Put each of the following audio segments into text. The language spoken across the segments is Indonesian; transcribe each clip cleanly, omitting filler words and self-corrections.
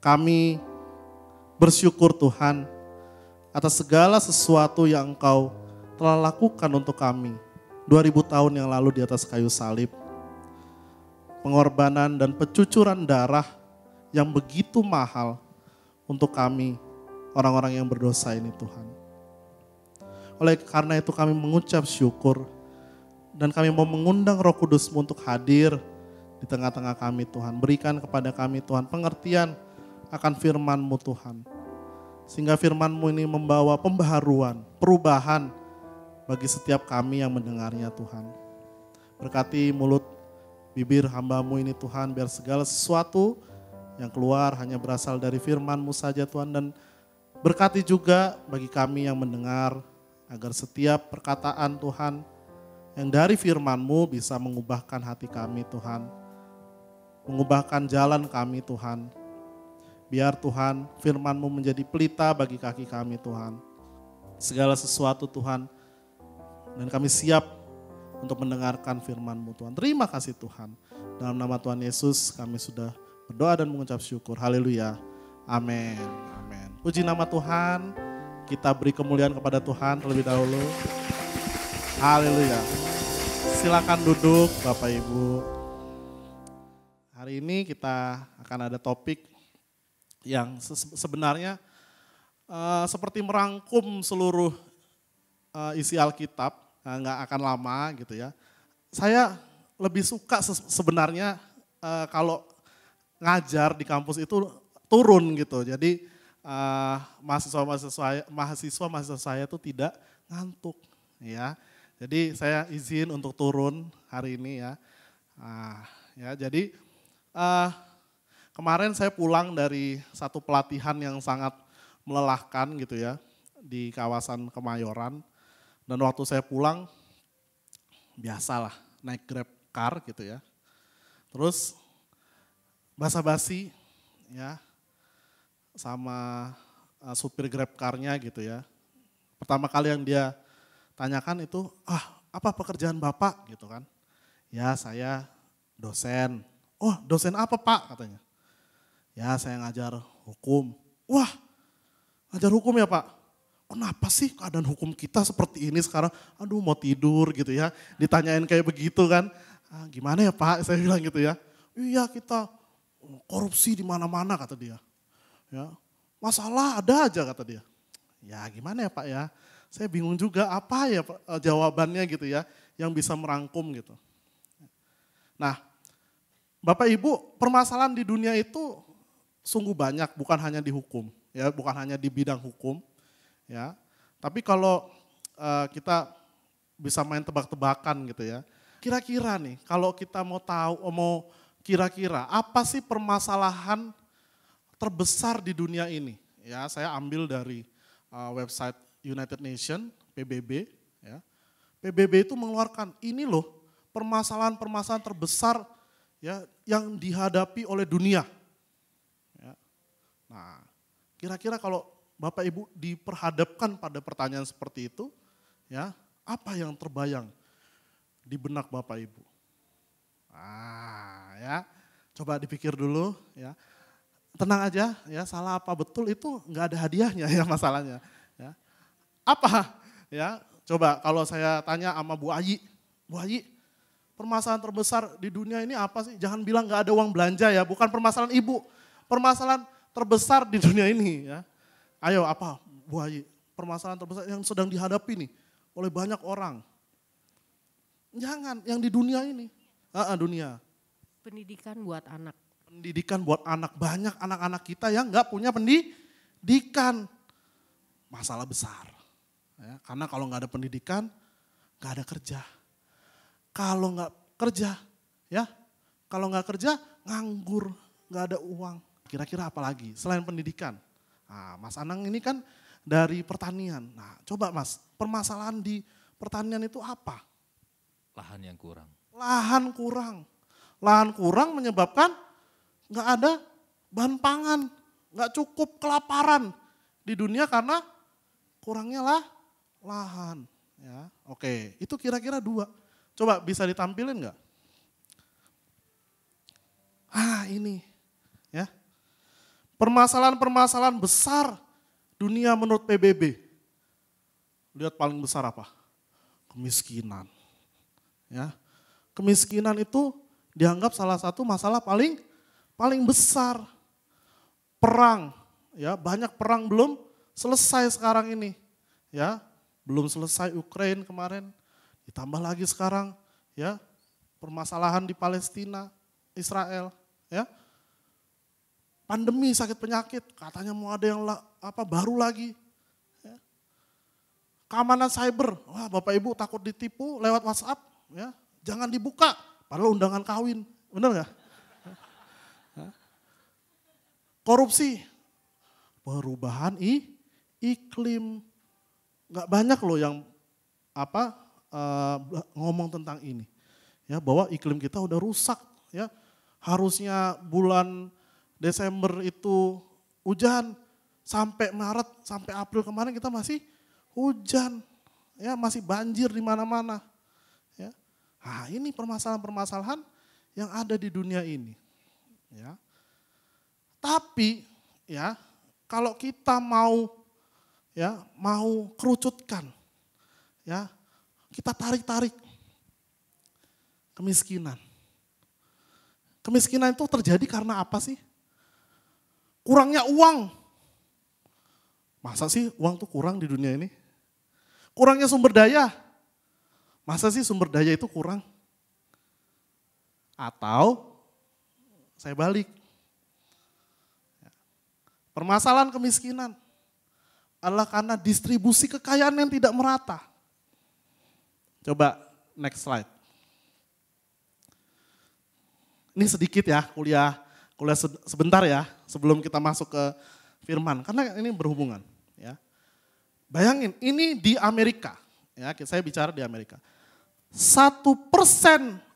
Kami bersyukur Tuhan atas segala sesuatu yang Engkau telah lakukan untuk kami 2000 tahun yang lalu di atas kayu salib. Pengorbanan dan pencucuran darah yang begitu mahal untuk kami, orang-orang yang berdosa ini Tuhan. Oleh karena itu kami mengucap syukur dan kami mau mengundang Roh Kudus-Mu untuk hadir di tengah-tengah kami Tuhan. Berikan kepada kami Tuhan pengertian akan firman-Mu Tuhan. Sehingga firman-Mu ini membawa pembaharuan, perubahan bagi setiap kami yang mendengarnya Tuhan. Berkati mulut bibir hamba-Mu ini Tuhan, biar segala sesuatu yang keluar hanya berasal dari firman-Mu saja Tuhan. Dan berkati juga bagi kami yang mendengar, agar setiap perkataan Tuhan yang dari firman-Mu bisa mengubahkan hati kami Tuhan. Mengubahkan jalan kami Tuhan. Biar Tuhan firman-Mu menjadi pelita bagi kaki kami Tuhan. Segala sesuatu Tuhan, dan kami siap untuk mendengarkan firman-Mu Tuhan. Terima kasih Tuhan. Dalam nama Tuhan Yesus kami sudah berdoa dan mengucap syukur. Haleluya. Amin. Amin. Puji nama Tuhan. Kita beri kemuliaan kepada Tuhan terlebih dahulu. Haleluya. Silakan duduk Bapak Ibu. Hari ini kita akan ada topik yang sebenarnya seperti merangkum seluruh isi Alkitab. Nggak akan lama gitu ya. Saya lebih suka sebenarnya kalau ngajar di kampus itu turun gitu. Jadi mahasiswa saya itu tidak ngantuk ya. Jadi saya izin untuk turun hari ini ya. Jadi kemarin saya pulang dari satu pelatihan yang sangat melelahkan gitu ya di kawasan Kemayoran. Dan waktu saya pulang, biasalah naik Grab car gitu ya. Terus basa-basi ya sama supir Grab car-nya gitu ya. Pertama kali yang dia tanyakan itu, apa pekerjaan Bapak gitu kan. Ya saya dosen. Oh dosen apa Pak katanya. Ya saya ngajar hukum. Wah ngajar hukum ya Pak. Kenapa sih keadaan hukum kita seperti ini sekarang? Aduh mau tidur gitu ya. Ditanyain kayak begitu kan. Gimana ya Pak? Saya bilang gitu ya. Iya kita korupsi di mana-mana kata dia. Ya, masalah ada aja kata dia. Ya gimana ya Pak ya? Saya bingung juga apa ya jawabannya gitu ya. Yang bisa merangkum gitu. Nah Bapak Ibu permasalahan di dunia itu sungguh banyak. Bukan hanya di hukum. Ya, bukan hanya di bidang hukum. Ya, tapi kalau kita bisa main tebak-tebakan gitu ya, kira-kira nih kalau kita mau tahu, kira-kira apa sih permasalahan terbesar di dunia ini? Ya, saya ambil dari website United Nations (PBB). Ya, PBB itu mengeluarkan ini loh permasalahan-permasalahan terbesar ya yang dihadapi oleh dunia. Ya. Nah, kira-kira kalau Bapak Ibu diperhadapkan pada pertanyaan seperti itu, ya apa yang terbayang di benak Bapak Ibu? Ya coba dipikir dulu, ya tenang aja, ya salah apa betul itu nggak ada hadiahnya ya masalahnya. Ya. Apa? Ya coba kalau saya tanya sama Bu Ayi, permasalahan terbesar di dunia ini apa sih? Jangan bilang nggak ada uang belanja ya, bukan permasalahan Ibu, permasalahan terbesar di dunia ini ya. Ayo apa Bu Ayi, permasalahan terbesar yang sedang dihadapi nih oleh banyak orang. Jangan, yang di dunia ini. Dunia. Pendidikan buat anak. Pendidikan buat anak, banyak anak-anak kita yang gak punya pendidikan. Masalah besar. Ya, karena kalau gak ada pendidikan, gak ada kerja. Kalau gak kerja, ya kalau gak kerja nganggur, gak ada uang. Kira-kira apa lagi selain pendidikan? Nah, Mas Anang ini kan dari pertanian. Nah, coba Mas, permasalahan di pertanian itu apa? Lahan yang kurang. Lahan kurang. Lahan kurang menyebabkan nggak ada bahan pangan, nggak cukup kelaparan di dunia karena kurangnya lahan. Ya, oke, itu kira-kira dua. Coba bisa ditampilin nggak? Ini, ya. Permasalahan-permasalahan besar dunia menurut PBB. Lihat paling besar apa? Kemiskinan. Ya. Kemiskinan itu dianggap salah satu masalah paling besar. Perang, ya, banyak perang belum selesai sekarang ini. Ya, belum selesai Ukraina kemarin, ditambah lagi sekarang, ya, permasalahan di Palestina, Israel, ya. Pandemi sakit penyakit, katanya mau ada yang baru lagi. Ya. Keamanan cyber, wah Bapak Ibu takut ditipu lewat WhatsApp, ya, jangan dibuka, padahal undangan kawin, benar nggak? Ya. Korupsi, perubahan iklim, nggak banyak loh yang ngomong tentang ini, ya, bahwa iklim kita udah rusak, ya, harusnya bulan Desember itu hujan, sampai Maret, sampai April kemarin kita masih hujan, ya, masih banjir di mana-mana. Ya. Nah, ini permasalahan-permasalahan yang ada di dunia ini. Ya. Tapi, ya, kalau kita mau kerucutkan, ya, kita tarik-tarik kemiskinan. Kemiskinan itu terjadi karena apa sih? Kurangnya uang. Masa sih uang tuh kurang di dunia ini? Kurangnya sumber daya. Masa sih sumber daya itu kurang? Atau saya balik. Permasalahan kemiskinan adalah karena distribusi kekayaan yang tidak merata. Coba next slide. Ini sedikit ya kuliah sebentar ya sebelum kita masuk ke firman karena ini berhubungan ya. Bayangin ini di Amerika ya, saya bicara di Amerika. 1%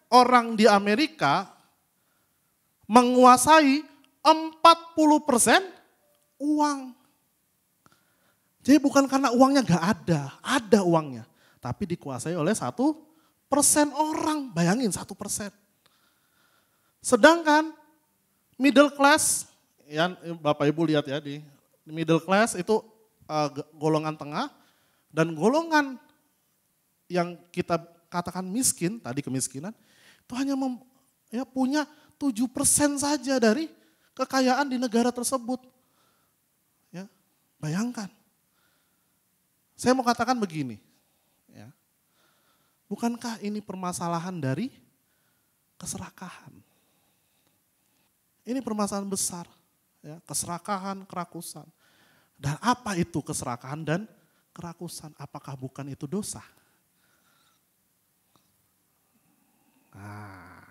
orang di Amerika menguasai 40% uang. Jadi bukan karena uangnya gak ada uangnya. Tapi dikuasai oleh 1% orang, bayangin 1%. Sedangkan middle class, ya Bapak Ibu lihat ya di middle class itu golongan tengah dan golongan yang kita katakan miskin, tadi kemiskinan, itu hanya punya 7% saja dari kekayaan di negara tersebut. Ya, bayangkan. Saya mau katakan begini, ya, bukankah ini permasalahan dari keserakahan? Ini permasalahan besar, ya, keserakahan, kerakusan. Dan apa itu keserakahan dan kerakusan? Apakah bukan itu dosa? Nah,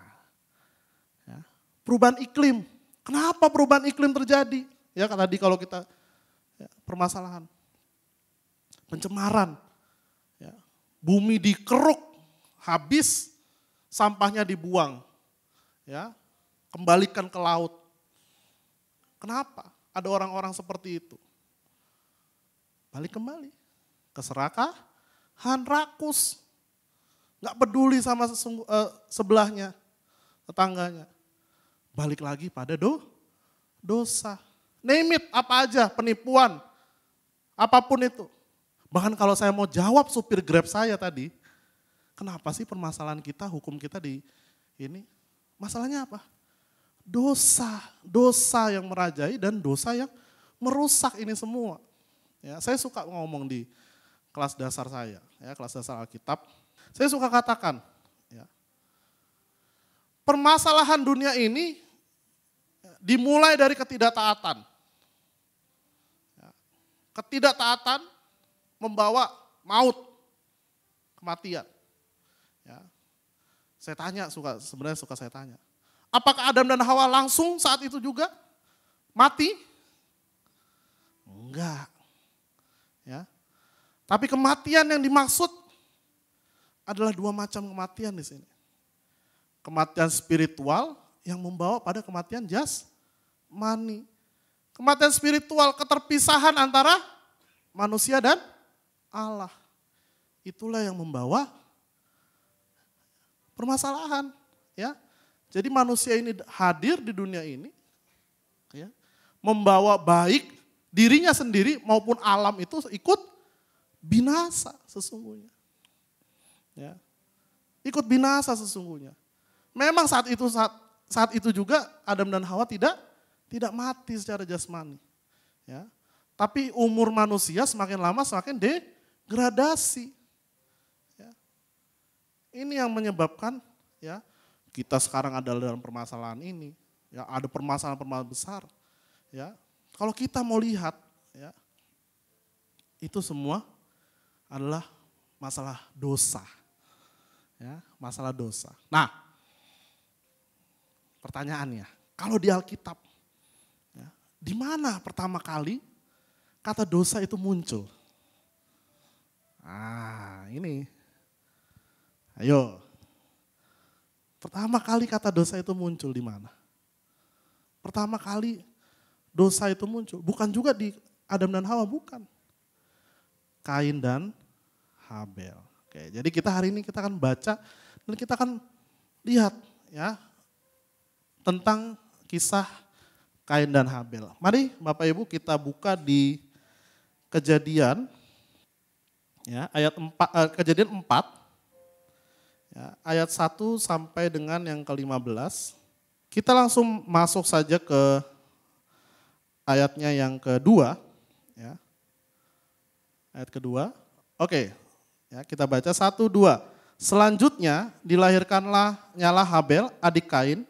ya. Perubahan iklim. Kenapa perubahan iklim terjadi? Ya tadi kalau kita permasalahan, pencemaran, ya, bumi dikeruk, habis, sampahnya dibuang, ya. Kembalikan ke laut. Kenapa ada orang-orang seperti itu? Balik kembali. Keserakahan, rakus. Gak peduli sama sebelahnya, tetangganya. Balik lagi pada dosa. Name it, apa aja, penipuan. Apapun itu. Bahkan kalau saya mau jawab supir Grab saya tadi, kenapa sih permasalahan kita, hukum kita di ini? Masalahnya apa? Dosa yang merajai dan dosa yang merusak ini semua. Ya, saya suka ngomong di kelas dasar saya, ya, kelas dasar Alkitab. Saya suka katakan, ya, permasalahan dunia ini dimulai dari ketidaktaatan. Ya, ketidaktaatan membawa maut, kematian. Ya, saya tanya, sebenarnya suka saya tanya. Apakah Adam dan Hawa langsung saat itu juga mati? Enggak. Ya. Tapi kematian yang dimaksud adalah dua macam kematian di sini. Kematian spiritual yang membawa pada kematian jasmani. Kematian spiritual, keterpisahan antara manusia dan Allah. Itulah yang membawa permasalahan, ya. Jadi manusia ini hadir di dunia ini, ya, membawa baik dirinya sendiri maupun alam itu ikut binasa sesungguhnya. Ya. Ikut binasa sesungguhnya. Memang saat itu juga Adam dan Hawa tidak mati secara jasmani. Ya. Tapi umur manusia semakin lama semakin degradasi. Ya. Ini yang menyebabkan ya kita sekarang ada dalam permasalahan ini. Ya, ada permasalahan-permasalahan besar. Ya. Kalau kita mau lihat, ya, itu semua adalah masalah dosa. Ya, masalah dosa. Nah, pertanyaannya, kalau di Alkitab, ya, di mana pertama kali kata dosa itu muncul? Ini. Ayo. Pertama kali kata dosa itu muncul di mana? Pertama kali dosa itu muncul, bukan juga di Adam dan Hawa, bukan. Kain dan Habel. Oke, jadi kita hari ini kita akan baca dan kita akan lihat ya tentang kisah Kain dan Habel. Mari Bapak Ibu kita buka di Kejadian ya, Kejadian 4 ya, ayat 1 sampai dengan yang ke-15. Kita langsung masuk saja ke ayatnya yang kedua ya. Ayat kedua. Oke. Ya, kita baca 1, 2. Selanjutnya dilahirkanlah nyala Habel, adik Kain,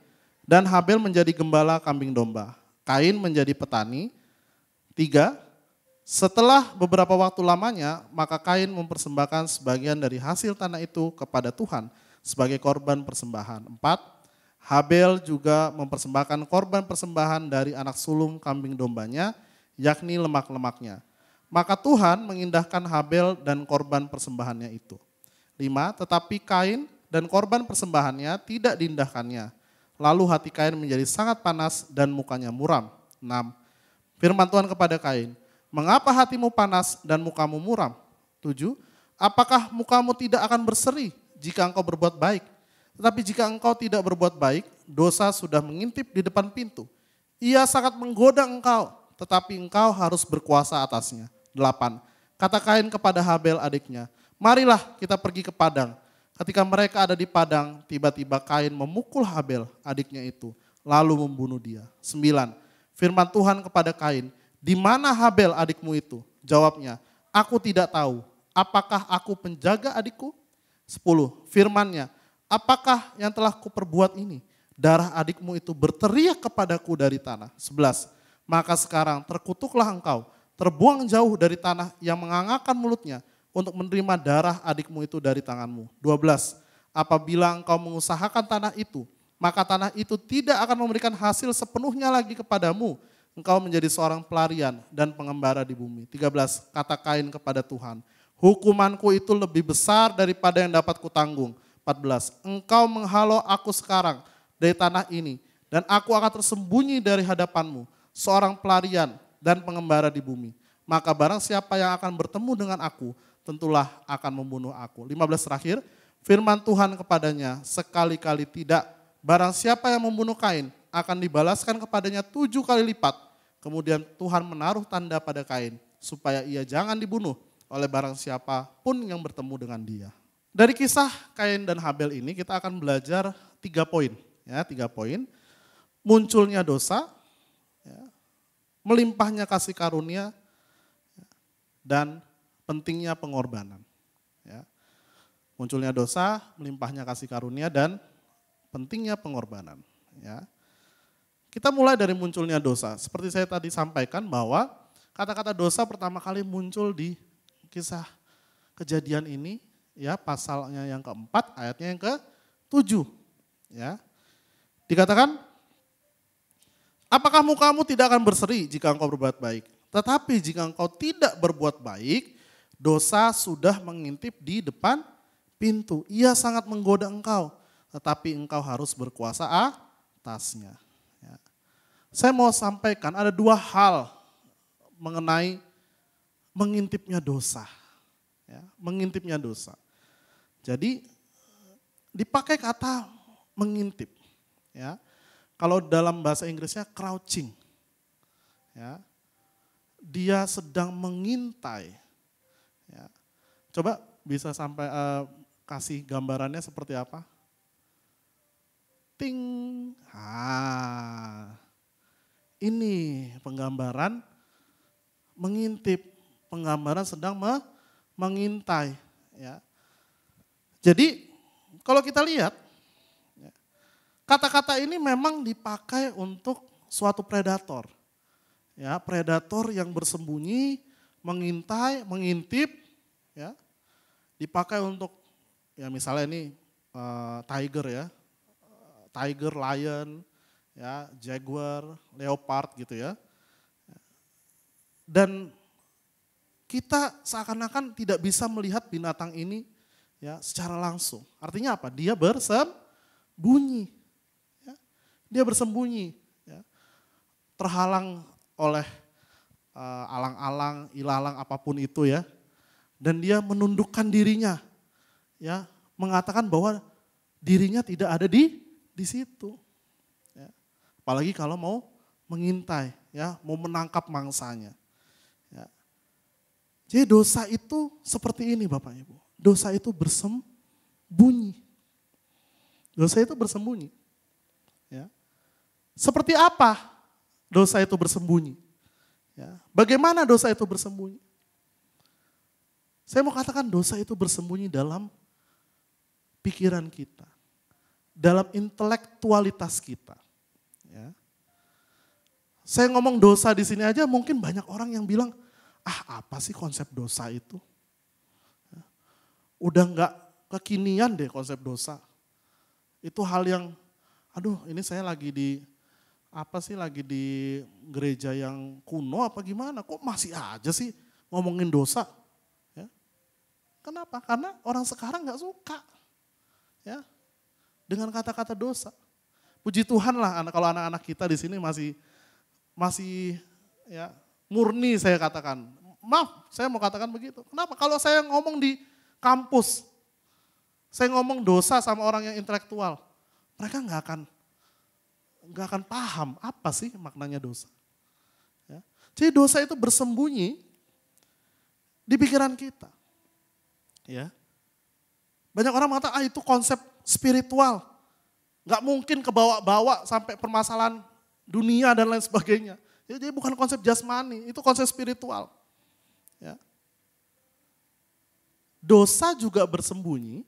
dan Habel menjadi gembala kambing domba. Kain menjadi petani. 3. Setelah beberapa waktu lamanya, maka Kain mempersembahkan sebagian dari hasil tanah itu kepada Tuhan sebagai korban persembahan. 4. Habel juga mempersembahkan korban persembahan dari anak sulung kambing dombanya, yakni lemak-lemaknya. Maka Tuhan mengindahkan Habel dan korban persembahannya itu. 5. Tetapi Kain dan korban persembahannya tidak diindahkannya. Lalu hati Kain menjadi sangat panas dan mukanya muram. 6. Firman Tuhan kepada Kain, mengapa hatimu panas dan mukamu muram? 7. Apakah mukamu tidak akan berseri jika engkau berbuat baik? Tetapi jika engkau tidak berbuat baik, dosa sudah mengintip di depan pintu. Ia sangat menggoda engkau, tetapi engkau harus berkuasa atasnya. 8. Kata Kain kepada Habel adiknya, marilah kita pergi ke padang. Ketika mereka ada di padang, tiba-tiba Kain memukul Habel adiknya itu, lalu membunuh dia. 9. Firman Tuhan kepada Kain, di mana Habel adikmu itu? Jawabnya, aku tidak tahu. Apakah aku penjaga adikku? 10. Firman-Nya, apakah yang telah kuperbuat ini? Darah adikmu itu berteriak kepadaku dari tanah. 11. Maka sekarang terkutuklah engkau, terbuang jauh dari tanah yang mengangakkan mulutnya untuk menerima darah adikmu itu dari tanganmu. 12. Apabila engkau mengusahakan tanah itu, maka tanah itu tidak akan memberikan hasil sepenuhnya lagi kepadamu. Engkau menjadi seorang pelarian dan pengembara di bumi. 13. Kata Kain kepada Tuhan, hukumanku itu lebih besar daripada yang dapat kutanggung. 14. Engkau menghalau aku sekarang dari tanah ini, dan aku akan tersembunyi dari hadapanmu, seorang pelarian dan pengembara di bumi. Maka barang siapa yang akan bertemu dengan aku, tentulah akan membunuh aku. 15 terakhir, firman Tuhan kepadanya, sekali-kali tidak. Barang siapa yang membunuh Kain, akan dibalaskan kepadanya 7 kali lipat. Kemudian Tuhan menaruh tanda pada Kain, supaya ia jangan dibunuh oleh barang siapa pun yang bertemu dengan dia. Dari kisah Kain dan Habel ini kita akan belajar 3 poin. Ya, 3 poin. Munculnya dosa, ya, melimpahnya kasih karunia, dan pentingnya pengorbanan. Ya. Munculnya dosa, melimpahnya kasih karunia, dan pentingnya pengorbanan. Ya. Kita mulai dari munculnya dosa. Seperti saya tadi sampaikan bahwa kata-kata dosa pertama kali muncul di kisah Kejadian ini, ya, pasalnya yang keempat, ayatnya yang ke-7. Ya. Dikatakan, apakah mukamu tidak akan berseri jika engkau berbuat baik? Tetapi jika engkau tidak berbuat baik, dosa sudah mengintip di depan pintu. Ia sangat menggoda engkau, tetapi engkau harus berkuasa atasnya. Ya. Saya mau sampaikan ada 2 hal mengenai mengintipnya dosa. Ya, mengintipnya dosa. Jadi dipakai kata mengintip. Ya. Kalau dalam bahasa Inggrisnya crouching. Ya. Dia sedang mengintai. Ya. Coba bisa sampai kasih gambarannya seperti apa? Ting. Ini penggambaran mengintip, penggambaran sedang mengintai. Ya. Jadi kalau kita lihat, ya, kata-kata ini memang dipakai untuk suatu predator. Ya, predator yang bersembunyi, mengintai, mengintip, ya, dipakai untuk, ya misalnya ini tiger ya, tiger, lion, ya, jaguar, leopard gitu ya. Dan kita seakan-akan tidak bisa melihat binatang ini ya secara langsung. Artinya apa? Dia bersembunyi. Ya. Dia bersembunyi. Ya. Terhalang oleh alang-alang, ilalang apapun itu ya. Dan dia menundukkan dirinya. Ya, mengatakan bahwa dirinya tidak ada di situ. Ya. Apalagi kalau mau mengintai, ya, mau menangkap mangsanya. Ya. Jadi dosa itu seperti ini Bapak Ibu. Dosa itu bersembunyi. Dosa itu bersembunyi. Ya. Seperti apa dosa itu bersembunyi? Ya. Bagaimana dosa itu bersembunyi? Saya mau katakan dosa itu bersembunyi dalam pikiran kita. Dalam intelektualitas kita. Ya. Saya ngomong dosa di sini aja mungkin banyak orang yang bilang, apa sih konsep dosa itu? Ya. Udah enggak kekinian deh konsep dosa. Itu hal yang, ini saya lagi di gereja yang kuno apa gimana? Kok masih aja sih ngomongin dosa? Ya. Kenapa? Karena orang sekarang nggak suka, ya, dengan kata-kata dosa. Puji Tuhan lah kalau anak-anak kita di sini masih ya murni saya katakan. Maaf, saya mau katakan begitu. Kenapa? Kalau saya ngomong di kampus, saya ngomong dosa sama orang yang intelektual, mereka nggak akan paham apa sih maknanya dosa. Ya. Jadi dosa itu bersembunyi di pikiran kita. Ya. Banyak orang mengatakan itu konsep spiritual. Gak mungkin kebawa-bawa sampai permasalahan dunia dan lain sebagainya. Ya, jadi bukan konsep jasmani, itu konsep spiritual. Ya. Dosa juga bersembunyi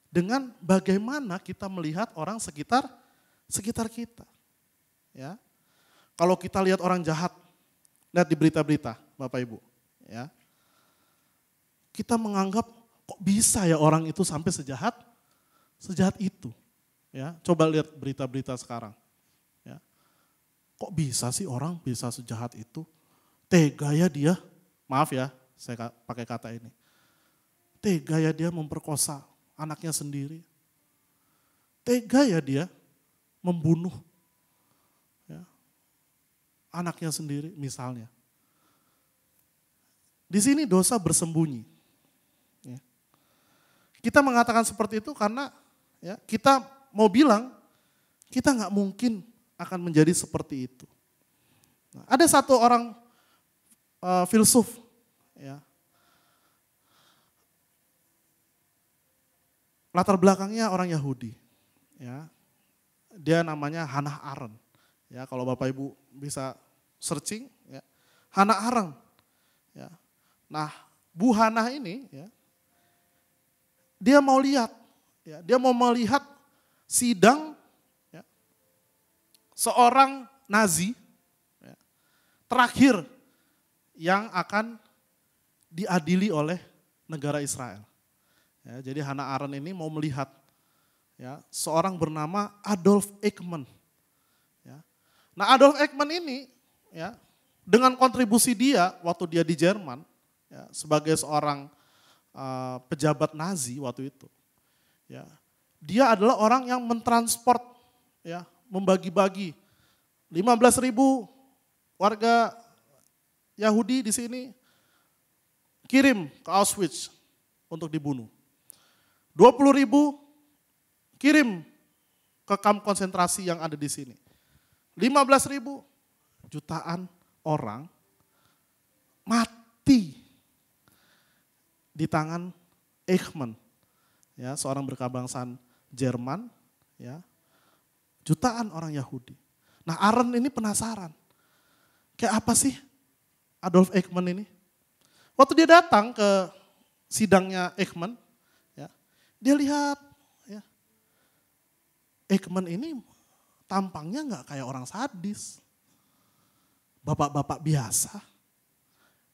dengan bagaimana kita melihat orang sekitar kita. Ya. Kalau kita lihat orang jahat, lihat di berita-berita Bapak Ibu. Ya. Kita menganggap kok bisa ya orang itu sampai sejahat itu. Ya. Coba lihat berita-berita sekarang. Ya. Kok bisa sih orang bisa sejahat itu? Tega ya dia, maaf ya saya pakai kata ini. Tega ya dia memperkosa anaknya sendiri. Tega ya dia membunuh ya, anaknya sendiri misalnya. Di sini dosa bersembunyi. Ya. Kita mengatakan seperti itu karena ya, kita mau bilang kita nggak mungkin akan menjadi seperti itu. Nah, ada satu orang filsuf, ya, latar belakangnya orang Yahudi, ya. Dia namanya Hannah Arendt. Ya, kalau Bapak Ibu bisa searching, ya. Hannah Arendt. Ya. Nah, Bu Hannah ini, ya, dia mau lihat, ya, dia mau melihat sidang ya, seorang Nazi ya, terakhir yang akan diadili oleh negara Israel. Ya, jadi Hannah Arendt ini mau melihat ya, seorang bernama Adolf Eichmann. Ya. Nah, Adolf Eichmann ini ya, dengan kontribusi dia waktu dia di Jerman ya, sebagai seorang pejabat Nazi waktu itu. Ya, dia adalah orang yang mentransport ya, membagi-bagi 15.000 warga Yahudi di sini kirim ke Auschwitz untuk dibunuh. 20.000 kirim ke kamp konsentrasi yang ada di sini. 15.000, jutaan orang mati di tangan Eichmann, ya, seorang berkebangsaan Jerman, ya, jutaan orang Yahudi. Nah, Arendt ini penasaran, kayak apa sih Adolf Eichmann ini? Waktu dia datang ke sidangnya Eichmann, ya, dia lihat, ya, Eichmann ini tampangnya nggak kayak orang sadis, bapak-bapak biasa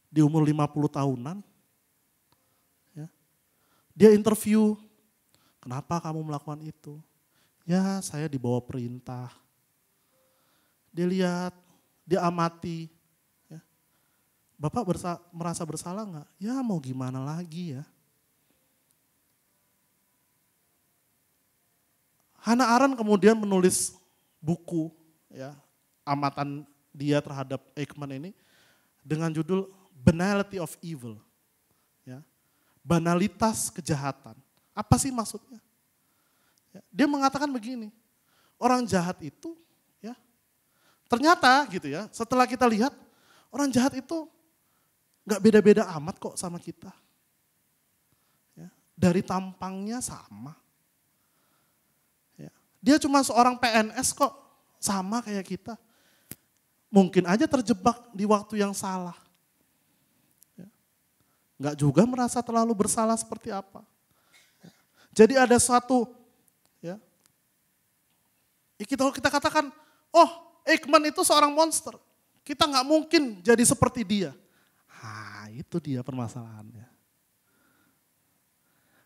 di umur 50 tahunan. Ya. Dia interview, kenapa kamu melakukan itu? Ya, saya dibawa perintah. Dia lihat, dia amati. Ya. Bapak merasa bersalah nggak? Ya mau gimana lagi ya. Hannah Arendt kemudian menulis buku, ya, amatan dia terhadap Eichmann ini dengan judul Banality of Evil. Ya. Banalitas kejahatan. Apa sih maksudnya? Ya, dia mengatakan begini, orang jahat itu, ya, ternyata gitu ya, setelah kita lihat orang jahat itu gak beda-beda amat kok sama kita. Ya, dari tampangnya sama. Ya, dia cuma seorang PNS kok, sama kayak kita. Mungkin aja terjebak di waktu yang salah. Ya. Gak juga merasa terlalu bersalah seperti apa. Ya. Jadi ada suatu, ya, kita katakan, oh Eichmann itu seorang monster. Kita gak mungkin jadi seperti dia. Nah, itu dia permasalahannya.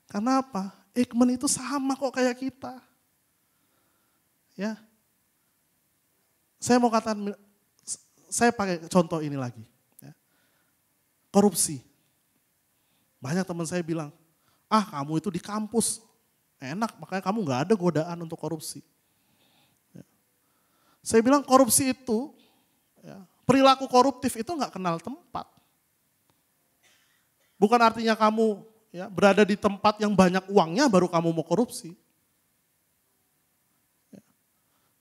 Karena apa? Eichmann itu sama kok kayak kita. Ya. Saya mau katakan, saya pakai contoh ini lagi. Ya. Korupsi. Banyak teman saya bilang, kamu itu di kampus enak, makanya kamu gak ada godaan untuk korupsi. Ya. Saya bilang korupsi itu, ya, perilaku koruptif itu gak kenal tempat. Bukan artinya kamu, ya, berada di tempat yang banyak uangnya baru kamu mau korupsi. Ya.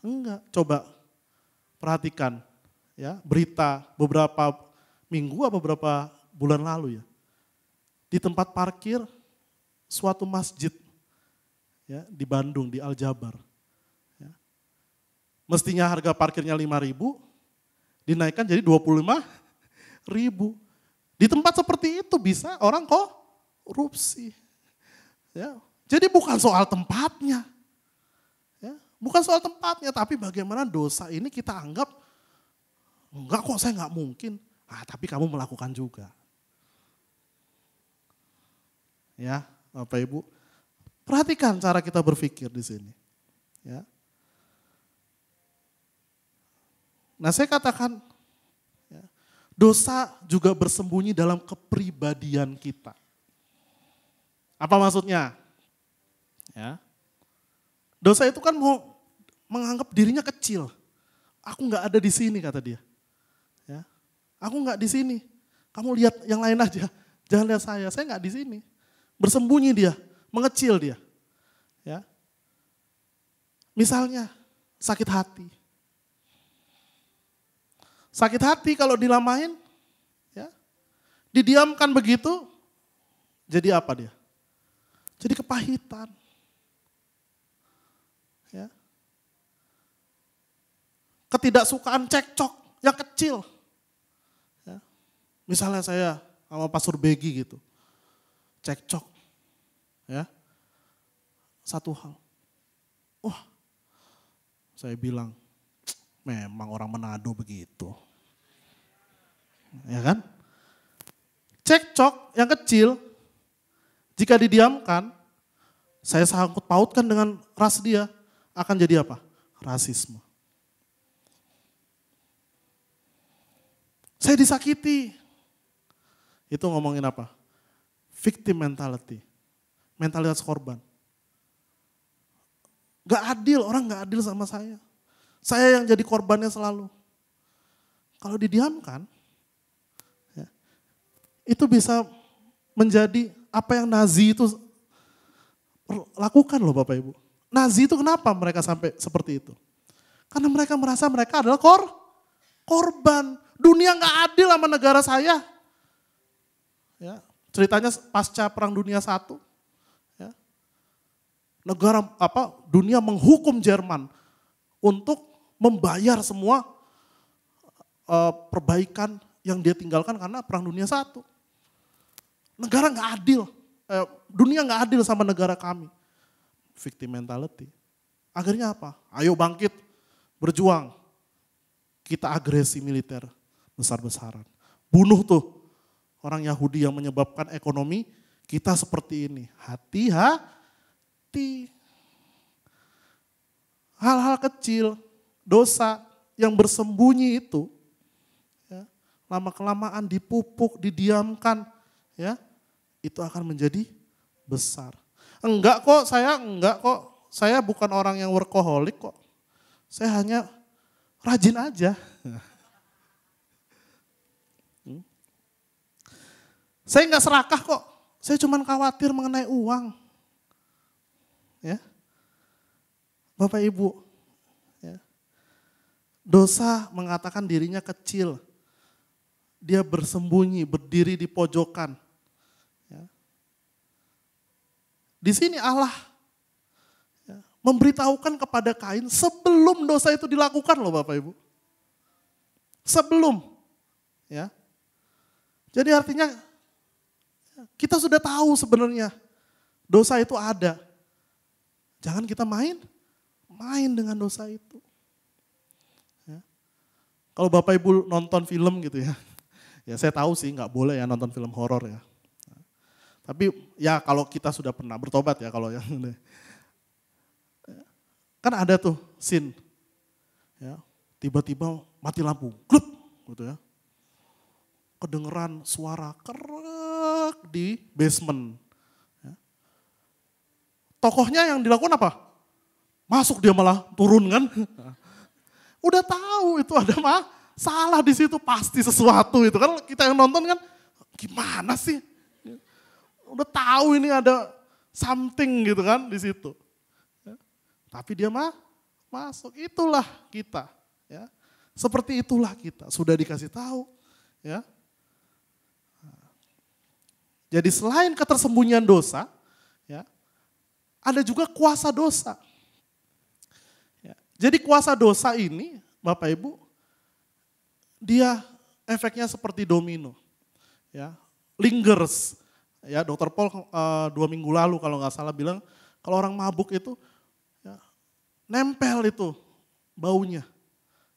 Enggak, coba perhatikan, ya, berita beberapa minggu atau beberapa bulan lalu, ya. Di tempat parkir suatu masjid, ya, di Bandung, di Al-Jabar. Ya. Mestinya harga parkirnya 5.000, dinaikkan jadi 25.000. Di tempat seperti itu bisa orang korupsi. Ya. Jadi bukan soal tempatnya. Ya. Bukan soal tempatnya, tapi bagaimana dosa ini kita anggap, enggak kok, saya enggak mungkin. Tapi kamu melakukan juga. Ya, Bapak Ibu, perhatikan cara kita berpikir di sini. Ya. Nah, saya katakan, ya, dosa juga bersembunyi dalam kepribadian kita. Apa maksudnya? Ya. Dosa itu kan mau menganggap dirinya kecil. Aku enggak ada di sini, kata dia. Ya. Aku enggak di sini. Kamu lihat yang lain aja. Jangan lihat saya enggak di sini. Bersembunyi dia, mengecil dia. Ya. Misalnya sakit hati. Sakit hati kalau dilamain, ya, didiamkan begitu, jadi apa dia? Jadi kepahitan. Ya. Ketidaksukaan cekcok yang kecil. Ya. Misalnya saya sama Pastor Begi gitu. Cekcok, ya, satu hal, saya bilang, memang orang Manado begitu, ya kan? Cekcok yang kecil, jika didiamkan, saya sangkut pautkan dengan ras dia, akan jadi apa? Rasisme. Saya disakiti, itu ngomongin apa? Victim mentality, mentalitas korban. Gak adil, orang gak adil sama saya. Saya yang jadi korbannya selalu. Kalau didiamkan, ya, itu bisa menjadi apa yang Nazi itu lakukan loh Bapak Ibu. Nazi itu kenapa mereka sampai seperti itu? Karena mereka merasa mereka adalah korban. Dunia nggak adil sama negara saya. Ya, ceritanya pasca Perang Dunia I. Ya, dunia menghukum Jerman untuk membayar semua perbaikan yang dia tinggalkan karena Perang Dunia I. Negara nggak adil, dunia nggak adil sama negara kami. Victim mentality. Akhirnya apa? Ayo bangkit, berjuang. Kita agresi militer besar-besaran. Bunuh tuh orang Yahudi yang menyebabkan ekonomi kita seperti ini. Hati-hati. Hal-hal kecil, dosa yang bersembunyi itu, ya, lama-kelamaan dipupuk, didiamkan, ya, itu akan menjadi besar. Enggak kok, saya bukan orang yang workaholic kok. Saya hanya rajin aja. Saya enggak serakah kok, saya cuma khawatir mengenai uang. Ya, Bapak Ibu, ya. Dosa mengatakan dirinya kecil, dia bersembunyi, berdiri di pojokan. Ya. Di sini Allah memberitahukan kepada Kain sebelum dosa itu dilakukan loh Bapak Ibu. Sebelum. Ya. Jadi artinya kita sudah tahu sebenarnya dosa itu ada. Jangan kita main dengan dosa itu. Ya. Kalau Bapak Ibu nonton film gitu ya. Ya saya tahu sih nggak boleh ya nonton film horor ya. Tapi ya kalau kita sudah pernah bertobat ya kalau yang kan ada tuh scene, ya, tiba-tiba mati lampu, gluk, gitu ya. Kedengeran suara kerek di basement. Ya. Tokohnya yang dilakukan apa? Masuk dia malah turun kan. Udah tahu itu ada salah di situ pasti sesuatu itu kan kita yang nonton kan gimana sih? Udah tahu ini ada something gitu kan di situ. Ya. Tapi dia masuk, itulah kita. Ya. Seperti itulah kita, sudah dikasih tahu. Ya. Jadi selain ketersembunyian dosa, ya, ada juga kuasa dosa. Ya. Jadi kuasa dosa ini, Bapak Ibu, dia efeknya seperti domino. Ya. Lingers. Ya, Dr. Paul 2 minggu lalu kalau nggak salah bilang kalau orang mabuk itu ya, nempel itu baunya.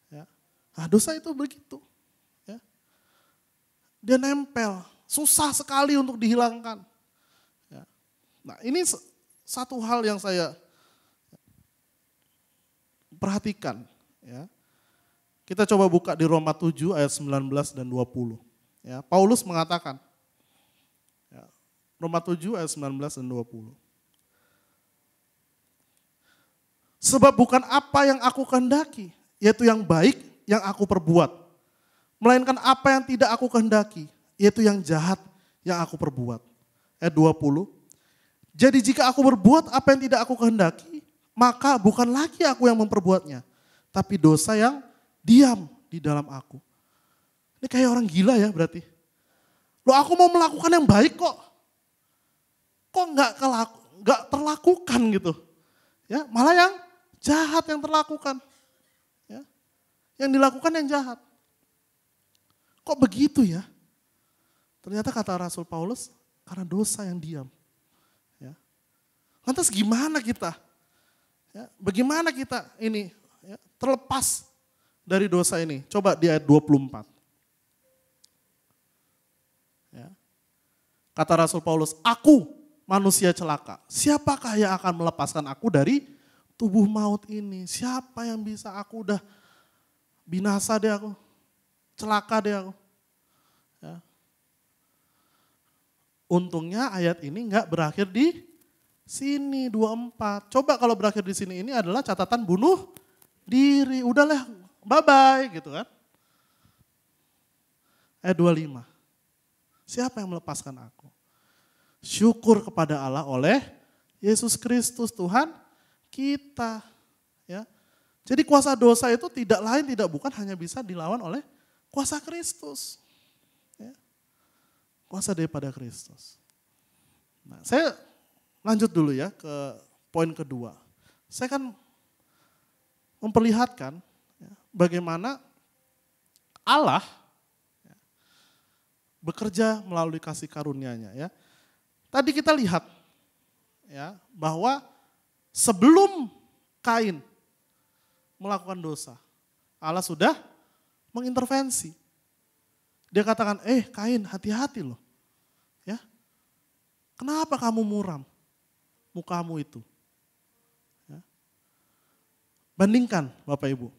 Ya. Nah, dosa itu begitu. Ya. Dia nempel, susah sekali untuk dihilangkan. Ya. Nah ini satu hal yang saya perhatikan. Ya. Kita coba buka di Roma 7 ayat 19 dan 20. Ya. Paulus mengatakan, Roma 7 ayat 19 dan 20. Sebab bukan apa yang aku kehendaki, yaitu yang baik yang aku perbuat. Melainkan apa yang tidak aku kehendaki, yaitu yang jahat yang aku perbuat. Ayat 20. Jadi jika aku berbuat apa yang tidak aku kehendaki, maka bukan lagi aku yang memperbuatnya, tapi dosa yang diam di dalam aku. Ini kayak orang gila ya berarti. Loh aku mau melakukan yang baik kok nggak terlakukan gitu, ya malah yang jahat yang terlakukan, ya yang dilakukan yang jahat. Kok begitu ya? Ternyata kata Rasul Paulus karena dosa yang diam. Ya. Lantas gimana kita? Ya, bagaimana kita ini ya, terlepas dari dosa ini? Coba di ayat 24. Ya. Kata Rasul Paulus, aku manusia celaka, siapakah yang akan melepaskan aku dari tubuh maut ini? Siapa yang bisa? Aku udah binasa deh aku, celaka deh aku. Ya. Untungnya ayat ini enggak berakhir di sini 24. Coba kalau berakhir di sini ini adalah catatan bunuh diri. Udahlah, bye-bye gitu kan. Ayat 25. Siapa yang melepaskan aku? Syukur kepada Allah oleh Yesus Kristus Tuhan kita. Ya. Jadi kuasa dosa itu tidak lain tidak bukan hanya bisa dilawan oleh Kuasa Kristus. Ya. Kuasa daripada Kristus. Nah, saya lanjut dulu ya ke poin kedua. Saya kan memperlihatkan ya, bagaimana Allah ya, bekerja melalui kasih karunia-Nya ya. Tadi kita lihat ya bahwa sebelum Kain melakukan dosa, Allah sudah mengintervensi. Dia katakan, Kain hati-hati loh. Ya. Kenapa kamu muram mukamu itu? Ya. Bandingkan Bapak Ibu.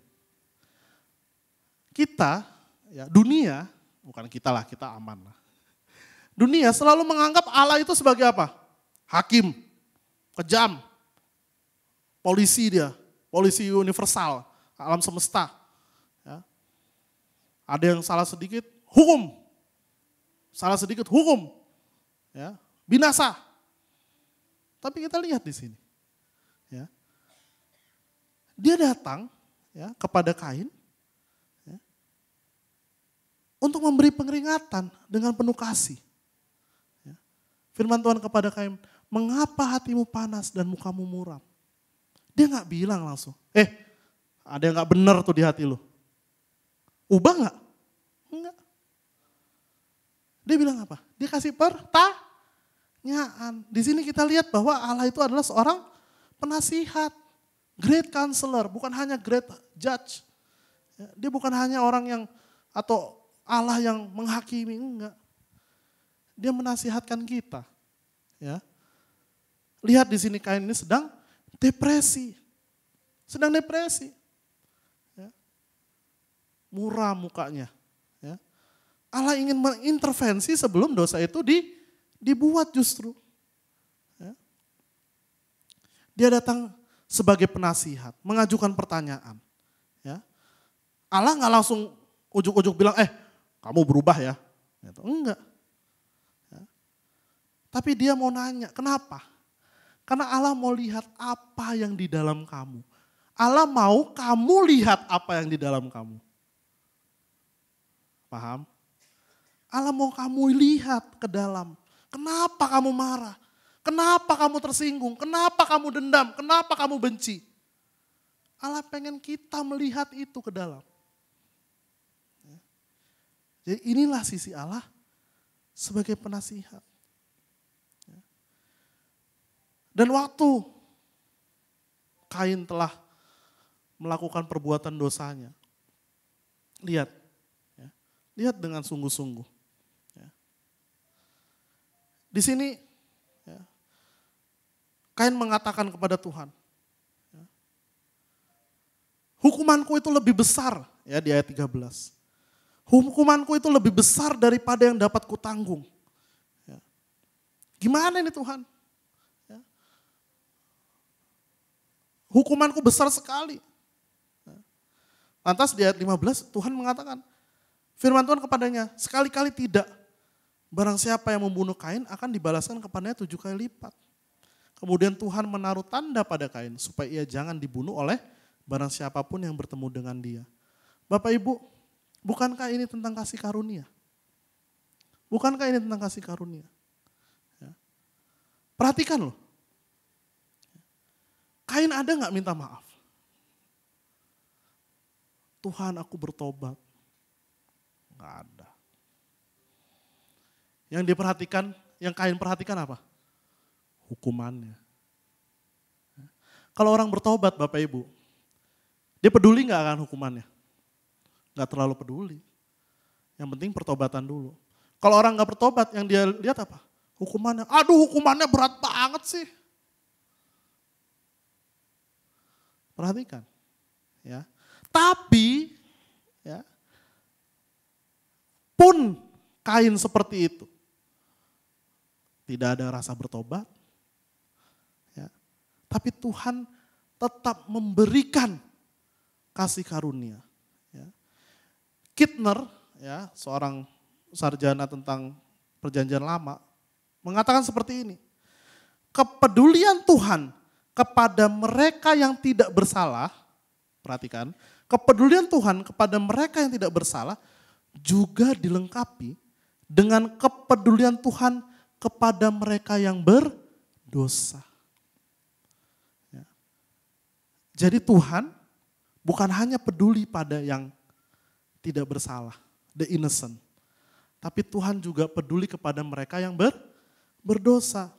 Kita, ya dunia, bukan kita lah, kita aman lah. Dunia selalu menganggap Allah itu sebagai apa? Hakim, kejam, polisi dia, polisi universal, alam semesta. Ya. Ada yang salah sedikit, hukum. Salah sedikit, hukum. Ya. Binasa. Tapi kita lihat di sini. Ya. Dia datang ya, kepada Kain ya, untuk memberi peringatan dengan penuh kasih. Ya. Firman Tuhan kepada Kain, mengapa hatimu panas dan mukamu muram? Dia gak bilang langsung, ada yang gak benar tuh di hati lu. Ubah gak? Enggak. Dia bilang apa? Dia kasih pertanyaan. Di sini kita lihat bahwa Allah itu adalah seorang penasihat. Great counselor, bukan hanya great judge. Dia bukan hanya orang yang, atau Allah yang menghakimi, enggak. Dia menasihatkan kita. Ya. Lihat di sini Kain ini sedang depresi. Sedang depresi. Ya. Muram mukanya. Ya. Allah ingin mengintervensi sebelum dosa itu dibuat justru. Ya. Dia datang sebagai penasihat, mengajukan pertanyaan. Ya. Allah nggak langsung ujuk-ujuk bilang, kamu berubah ya. Gitu. Enggak. Ya. Tapi dia mau nanya, kenapa? Karena Allah mau lihat apa yang di dalam kamu. Allah mau kamu lihat apa yang di dalam kamu. Paham? Allah mau kamu lihat ke dalam. Kenapa kamu marah? Kenapa kamu tersinggung? Kenapa kamu dendam? Kenapa kamu benci? Allah pengen kita melihat itu ke dalam. Jadi inilah sisi Allah sebagai penasihat. Dan waktu Kain telah melakukan perbuatan dosanya, lihat, ya, lihat dengan sungguh-sungguh. Ya. Di sini ya, Kain mengatakan kepada Tuhan, ya, hukumanku itu lebih besar, ya di ayat 13. Hukumanku itu lebih besar daripada yang dapat kutanggung. Ya. Gimana ini Tuhan? Hukumanku besar sekali. Lantas di ayat 15 Tuhan mengatakan, firman Tuhan kepadanya, sekali-kali tidak. Barang siapa yang membunuh Kain akan dibalaskan kepadanya 7 kali lipat. Kemudian Tuhan menaruh tanda pada Kain supaya ia jangan dibunuh oleh barang siapapun yang bertemu dengan dia. Bapak Ibu, bukankah ini tentang kasih karunia? Bukankah ini tentang kasih karunia? Ya. Perhatikan loh. Kain ada gak minta maaf? Tuhan aku bertobat. Gak ada. Yang diperhatikan, yang Kain perhatikan apa? Hukumannya. Kalau orang bertobat Bapak Ibu, dia peduli gak akan hukumannya? Gak terlalu peduli. Yang penting pertobatan dulu. Kalau orang gak bertobat, yang dia lihat apa? Hukumannya. Aduh hukumannya berat banget sih. Perhatikan, ya. Tapi, ya, pun Kain seperti itu, tidak ada rasa bertobat, ya. Tapi Tuhan tetap memberikan kasih karunia. Ya. Kitner, ya, seorang sarjana tentang Perjanjian Lama, mengatakan seperti ini, kepedulian Tuhan kepada mereka yang tidak bersalah, perhatikan, kepedulian Tuhan kepada mereka yang tidak bersalah juga dilengkapi dengan kepedulian Tuhan kepada mereka yang berdosa. Ya. Jadi Tuhan bukan hanya peduli pada yang tidak bersalah, the innocent. Tapi Tuhan juga peduli kepada mereka yang berdosa.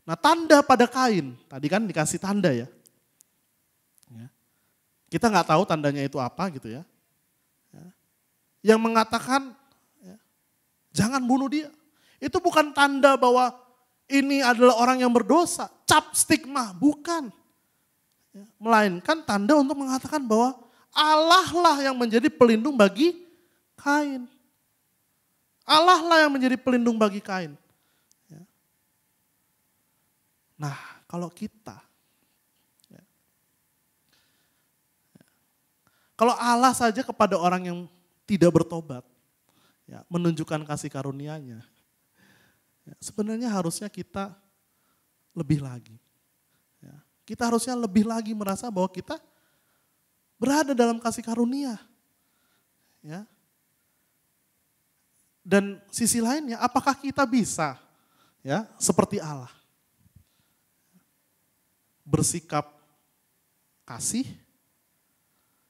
Nah, tanda pada Kain, tadi kan dikasih tanda ya. Kita nggak tahu tandanya itu apa gitu ya. Yang mengatakan jangan bunuh dia. Itu bukan tanda bahwa ini adalah orang yang berdosa, cap stigma, bukan. Melainkan tanda untuk mengatakan bahwa Allah lah yang menjadi pelindung bagi Kain. Allah lah yang menjadi pelindung bagi Kain. Nah, kalau kita, kalau Allah saja kepada orang yang tidak bertobat, menunjukkan kasih karunia-Nya, sebenarnya harusnya kita lebih lagi. Kita harusnya lebih lagi merasa bahwa kita berada dalam kasih karunia. Dan sisi lainnya, apakah kita bisa seperti Allah? Bersikap kasih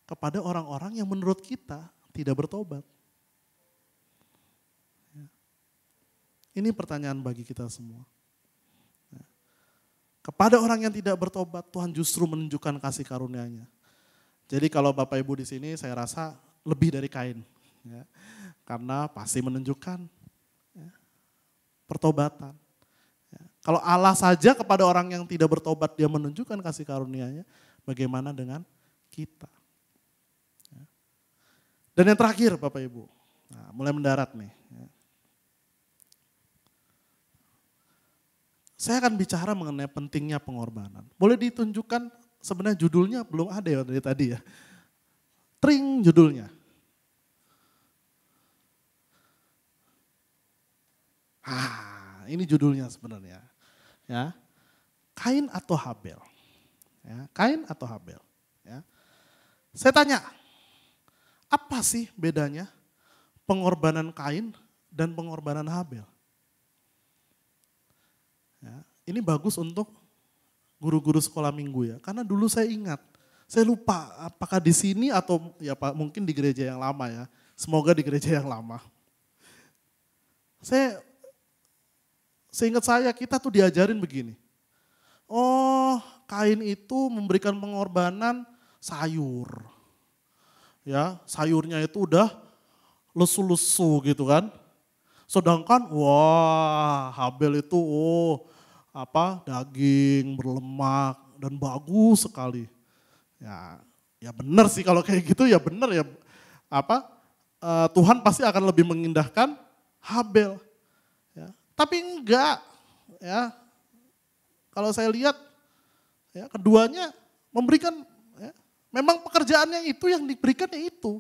kepada orang-orang yang menurut kita tidak bertobat. Ini pertanyaan bagi kita semua. Kepada orang yang tidak bertobat, Tuhan justru menunjukkan kasih karunia-Nya. Jadi kalau Bapak Ibu di sini saya rasa lebih dari Kain. Karena pasti menunjukkan pertobatan. Kalau Allah saja kepada orang yang tidak bertobat dia menunjukkan kasih karunia-Nya, bagaimana dengan kita? Dan yang terakhir Bapak Ibu, mulai mendarat nih. Saya akan bicara mengenai pentingnya pengorbanan. Boleh ditunjukkan, sebenarnya judulnya belum ada ya dari tadi ya. Tring judulnya. Ini judulnya sebenarnya. Ya. Kain atau Habel. Ya, Kain atau Habel. Ya. Saya tanya, apa sih bedanya pengorbanan Kain dan pengorbanan Habel? Ya, ini bagus untuk guru-guru sekolah minggu ya, karena dulu saya ingat, saya lupa apakah di sini atau ya Pak mungkin di gereja yang lama ya, semoga di gereja yang lama. Seingat saya kita tuh diajarin begini, oh Kain itu memberikan pengorbanan sayur, ya sayurnya itu udah lesu-lesu gitu kan, sedangkan wah Habel itu daging berlemak dan bagus sekali. Ya benar sih kalau kayak gitu ya benar ya Tuhan pasti akan lebih mengindahkan Habel. Ya. Tapi enggak ya. Kalau saya lihat ya keduanya memberikan memang pekerjaannya itu yang diberikannya itu.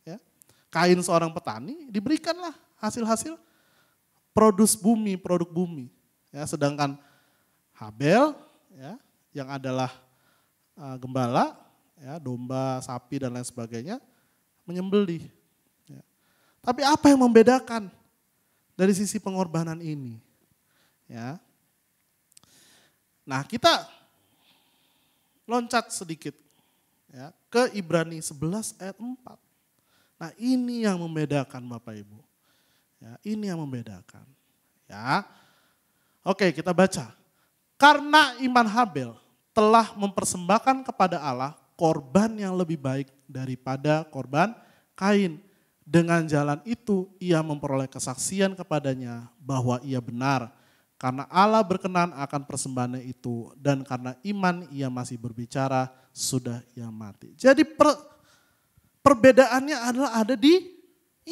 Ya. Kain seorang petani diberikanlah hasil-hasil produk bumi. Ya, sedangkan Habel ya, yang adalah gembala, ya, domba, sapi dan lain sebagainya menyembelih. Ya. Tapi apa yang membedakan dari sisi pengorbanan ini? Ya. Nah kita loncat sedikit ya, ke Ibrani 11 ayat 4. Nah ini yang membedakan Bapak Ibu. Ya, ini yang membedakan. Ya. Oke, kita baca. Karena iman Habel telah mempersembahkan kepada Allah korban yang lebih baik daripada korban Kain. Dengan jalan itu ia memperoleh kesaksian kepadanya bahwa ia benar. Karena Allah berkenan akan persembahannya itu dan karena iman ia masih berbicara sudah ia mati. Jadi perbedaannya adalah ada di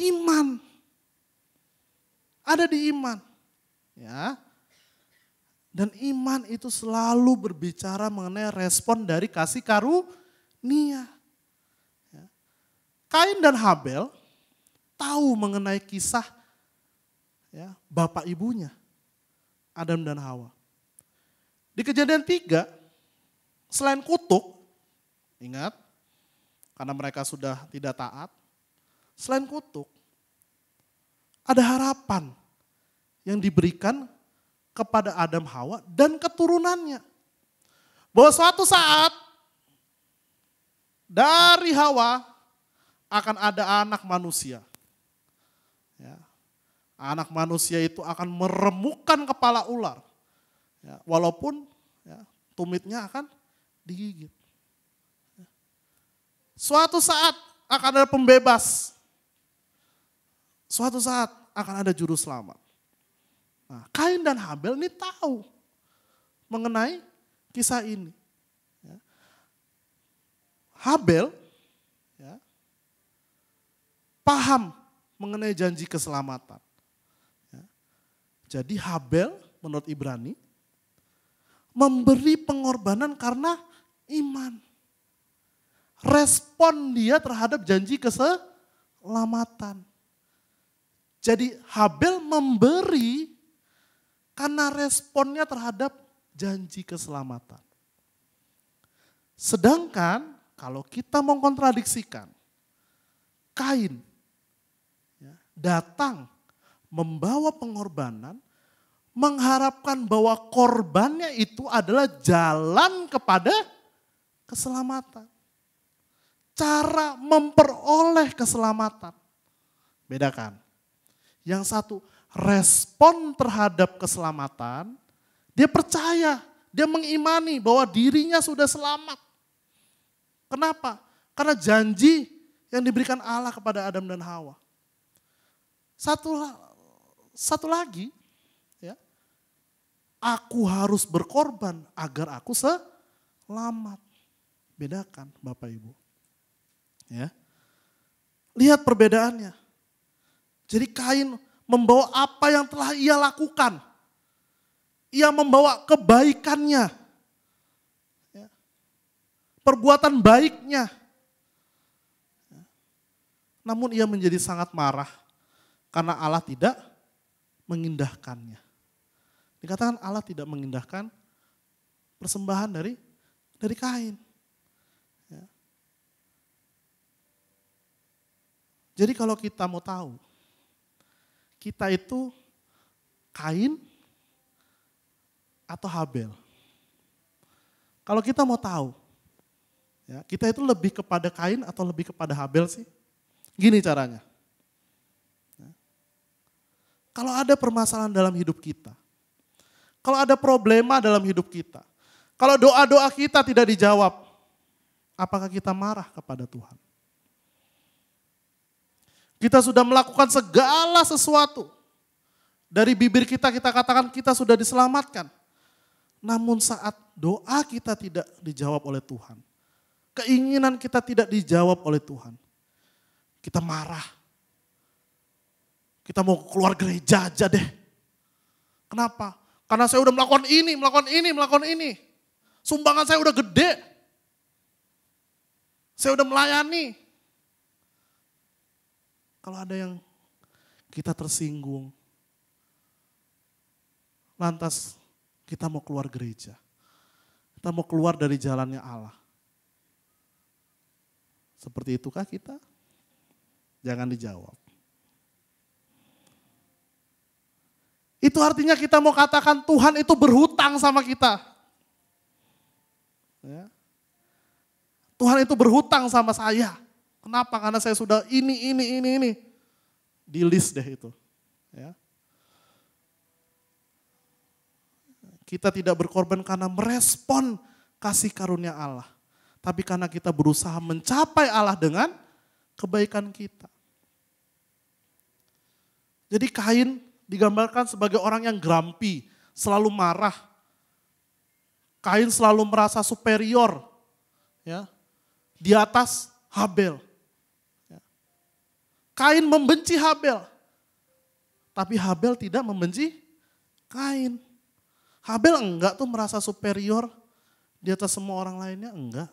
iman. Ada di iman. Ya. Dan iman itu selalu berbicara mengenai respon dari kasih karunia. Ya. Kain dan Habel tahu mengenai kisah ya, bapak ibunya, Adam dan Hawa. Di Kejadian 3, selain kutuk, ingat, karena mereka sudah tidak taat, selain kutuk, ada harapan yang diberikan kepada Adam Hawa dan keturunannya. Bahwa suatu saat dari Hawa akan ada anak manusia. Ya. Anak manusia itu akan meremukkan kepala ular. Ya, walaupun ya, tumitnya akan digigit. Ya. Suatu saat akan ada pembebas. Suatu saat akan ada juru selamat. Nah, Kain dan Habel ini tahu mengenai kisah ini. Ya. Habel ya, paham mengenai janji keselamatan. Ya. Jadi Habel menurut Ibrani memberi pengorbanan karena iman. Respon dia terhadap janji keselamatan. Jadi Habel memberi karena responnya terhadap janji keselamatan. Sedangkan kalau kita mengkontradiksikan, Kain ya, datang membawa pengorbanan, mengharapkan bahwa korbannya itu adalah jalan kepada keselamatan. Cara memperoleh keselamatan. Bedakan. Yang satu, respon terhadap keselamatan, dia percaya, dia mengimani bahwa dirinya sudah selamat. Kenapa? Karena janji yang diberikan Allah kepada Adam dan Hawa. Satu lagi, ya, aku harus berkorban agar aku selamat. Bedakan Bapak Ibu. Ya. Lihat perbedaannya. Jadi Kain membawa apa yang telah ia lakukan. Ia membawa kebaikannya. Ya. Perbuatan baiknya. Ya. Namun ia menjadi sangat marah karena Allah tidak mengindahkannya. Dikatakan Allah tidak mengindahkan persembahan dari Kain. Ya. Jadi kalau kita mau tahu, kita itu Kain atau Habel. Kalau kita mau tahu, ya, kita itu lebih kepada Kain atau lebih kepada Habel sih? Gini caranya. Ya. Kalau ada permasalahan dalam hidup kita, kalau ada problema dalam hidup kita, kalau doa-doa kita tidak dijawab, apakah kita marah kepada Tuhan? Kita sudah melakukan segala sesuatu. Dari bibir kita katakan kita sudah diselamatkan. Namun saat doa kita tidak dijawab oleh Tuhan. Keinginan kita tidak dijawab oleh Tuhan. Kita marah. Kita mau keluar gereja aja deh. Kenapa? Karena saya udah melakukan ini. Sumbangan saya udah gede. Saya udah melayani. Kalau ada yang kita tersinggung, lantas kita mau keluar gereja. Kita mau keluar dari jalannya Allah. Seperti itukah kita? Jangan dijawab. Itu artinya kita mau katakan Tuhan itu berhutang sama kita. Ya. Tuhan itu berhutang sama saya. Kenapa? Karena saya sudah ini. Di list deh itu. Ya. Kita tidak berkorban karena merespon kasih karunia Allah. Tapi karena kita berusaha mencapai Allah dengan kebaikan kita. Jadi Kain digambarkan sebagai orang yang grumpy, selalu marah. Kain selalu merasa superior, ya, di atas Habel. Kain membenci Habel, tapi Habel tidak membenci Kain. Habel enggak tuh merasa superior di atas semua orang lainnya, enggak.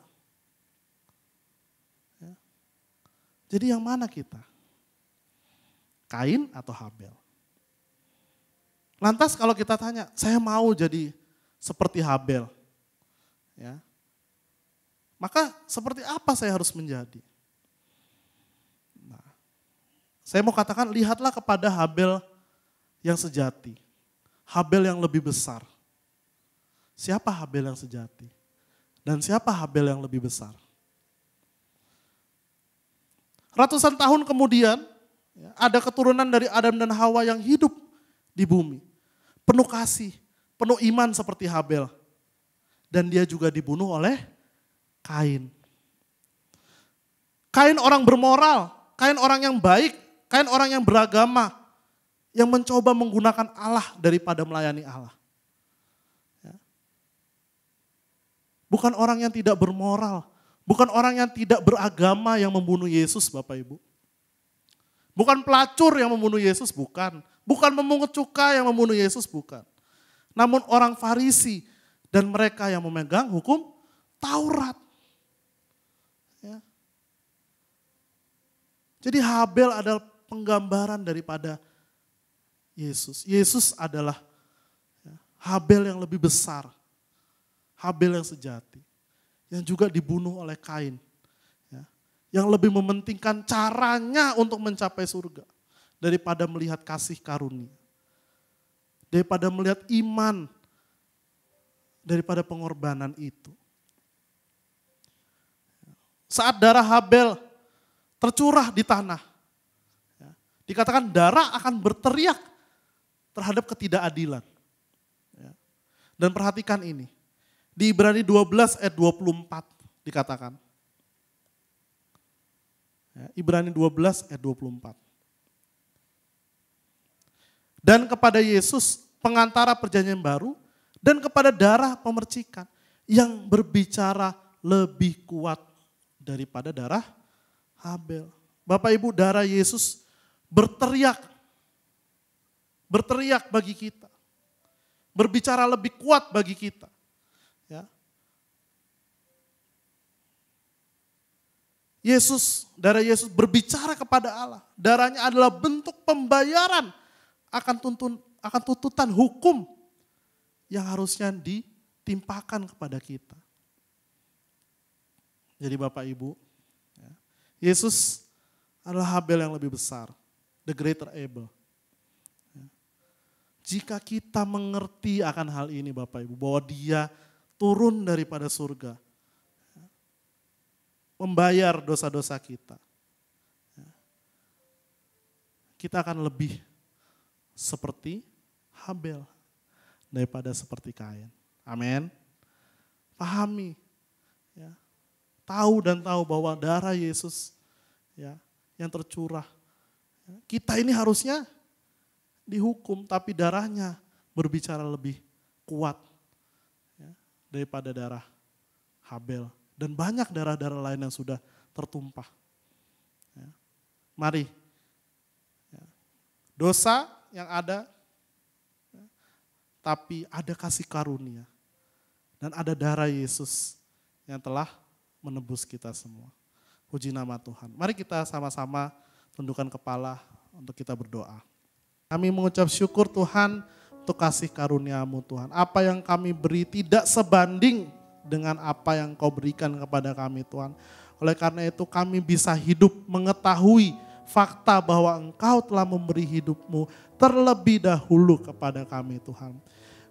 Ya. Jadi yang mana kita? Kain atau Habel? Lantas kalau kita tanya, saya mau jadi seperti Habel. Ya. Maka seperti apa saya harus menjadi? Nah, Saya mau katakan, lihatlah kepada Habel yang sejati. Habel yang lebih besar. Siapa Habel yang sejati? Dan siapa Habel yang lebih besar? Ratusan tahun kemudian, ada keturunan dari Adam dan Hawa yang hidup di bumi. Penuh kasih, penuh iman seperti Habel. Dan dia juga dibunuh oleh Kain. Kain orang bermoral, Kain orang yang baik, Kain orang yang beragama, yang mencoba menggunakan Allah daripada melayani Allah. Bukan orang yang tidak bermoral, bukan orang yang tidak beragama yang membunuh Yesus, Bapak Ibu. Bukan pelacur yang membunuh Yesus, bukan. Bukan memungut cukai yang membunuh Yesus, bukan. Namun orang Farisi dan mereka yang memegang hukum Taurat. Ya. Jadi Habel adalah penggambaran daripada Yesus. Yesus adalah Habel yang lebih besar. Habel yang sejati. Yang juga dibunuh oleh Kain. Ya. Yang lebih mementingkan caranya untuk mencapai surga. Daripada melihat kasih karunia. Daripada melihat iman. Daripada pengorbanan itu. Saat darah Habel tercurah di tanah. Dikatakan darah akan berteriak terhadap ketidakadilan. Dan perhatikan ini. Di Ibrani 12 ayat 24 dikatakan. Ibrani 12 ayat 24. Dan kepada Yesus pengantara perjanjian baru dan kepada darah pemercikan yang berbicara lebih kuat daripada darah Habel. Bapak Ibu, darah Yesus berteriak bagi kita. Berbicara lebih kuat bagi kita. Ya. Darah Yesus berbicara kepada Allah. Darahnya adalah bentuk pembayaran akan tuntutan hukum yang harusnya ditimpakan kepada kita. Jadi Bapak Ibu, Yesus adalah Habel yang lebih besar, the greater Abel. Jika kita mengerti akan hal ini Bapak Ibu, bahwa dia turun daripada surga, membayar dosa-dosa kita, kita akan lebih seperti Habel daripada seperti Kain. Amin. Pahami, ya. Tahu bahwa darah Yesus, ya, yang tercurah. Kita ini harusnya dihukum, tapi darahnya berbicara lebih kuat daripada darah Habel. Dan banyak darah-darah lain yang sudah tertumpah. Mari. Dosa yang ada, tapi ada kasih karunia. Dan ada darah Yesus yang telah menebus kita semua. Puji nama Tuhan. Mari kita sama-sama tundukkan kepala untuk kita berdoa. Kami mengucap syukur Tuhan, untuk kasih karunia-Mu Tuhan. Apa yang kami beri tidak sebanding dengan apa yang Kau berikan kepada kami Tuhan. Oleh karena itu kami bisa hidup mengetahui fakta bahwa Engkau telah memberi hidup-Mu terlebih dahulu kepada kami Tuhan.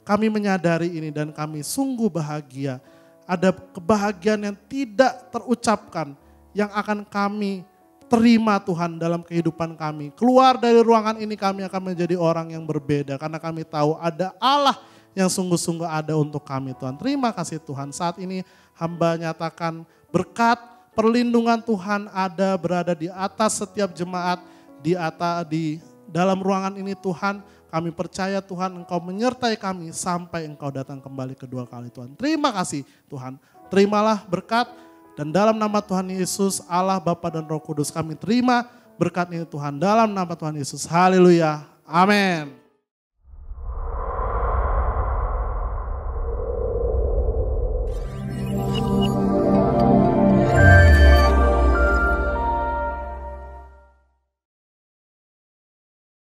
Kami menyadari ini dan kami sungguh bahagia. Ada kebahagiaan yang tidak terucapkan yang akan kami terima Tuhan dalam kehidupan kami. Keluar dari ruangan ini kami akan menjadi orang yang berbeda. Karena kami tahu ada Allah yang sungguh-sungguh ada untuk kami Tuhan. Terima kasih Tuhan. Saat ini hamba nyatakan berkat perlindungan Tuhan ada berada di atas setiap jemaat. Di dalam ruangan ini Tuhan. Kami percaya Tuhan Engkau menyertai kami sampai Engkau datang kembali kedua kali Tuhan. Terima kasih Tuhan. Terimalah berkat. Dan dalam nama Tuhan Yesus, Allah Bapa dan Roh Kudus kami terima berkat ini Tuhan. Dalam nama Tuhan Yesus, haleluya, amin.